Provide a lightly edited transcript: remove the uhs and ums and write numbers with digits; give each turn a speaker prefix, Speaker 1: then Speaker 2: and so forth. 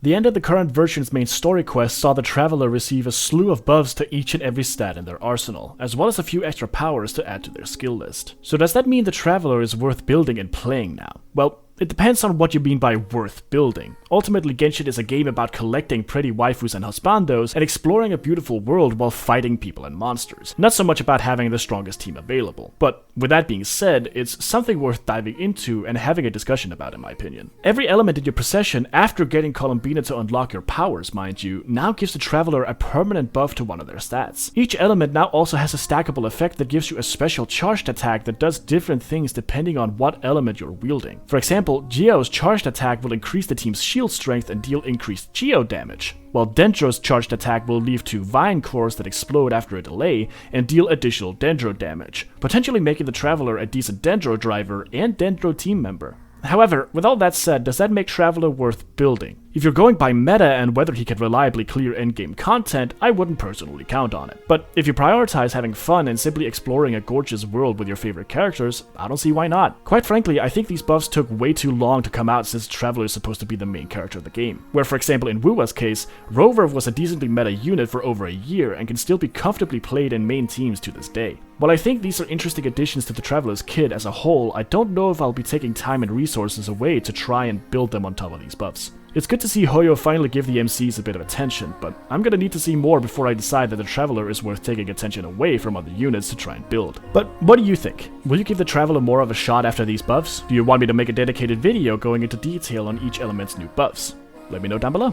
Speaker 1: The end of the current version's main story quest saw the Traveler receive a slew of buffs to each and every stat in their arsenal, as well as a few extra powers to add to their skill list. So does that mean the Traveler is worth building and playing now? Well, it depends on what you mean by worth building. Ultimately, Genshin is a game about collecting pretty waifus and husbandos and exploring a beautiful world while fighting people and monsters. Not so much about having the strongest team available. But with that being said, it's something worth diving into and having a discussion about, in my opinion. Every element in your possession, after getting Columbina to unlock your powers, mind you, now gives the Traveler a permanent buff to one of their stats. Each element now also has a stackable effect that gives you a special charged attack that does different things depending on what element you're wielding. For example, Geo's charged attack will increase the team's shield strength and deal increased Geo damage, while Dendro's charged attack will lead to vine cores that explode after a delay and deal additional Dendro damage, potentially making the Traveler a decent Dendro driver and Dendro team member. However, with all that said, does that make Traveler worth building? If you're going by meta and whether he can reliably clear endgame content, I wouldn't personally count on it. But if you prioritize having fun and simply exploring a gorgeous world with your favorite characters, I don't see why not. Quite frankly, I think these buffs took way too long to come out since Traveler is supposed to be the main character of the game. Where, for example, in Wuwa's case, Rover was a decently meta unit for over a year and can still be comfortably played in main teams to this day. While I think these are interesting additions to the Traveler's kit as a whole, I don't know if I'll be taking time and resources away to try and build them on top of these buffs. It's good to see Hoyo finally give the MCs a bit of attention, but I'm gonna need to see more before I decide that the Traveler is worth taking attention away from other units to try and build. But what do you think? Will you give the Traveler more of a shot after these buffs? Do you want me to make a dedicated video going into detail on each element's new buffs? Let me know down below.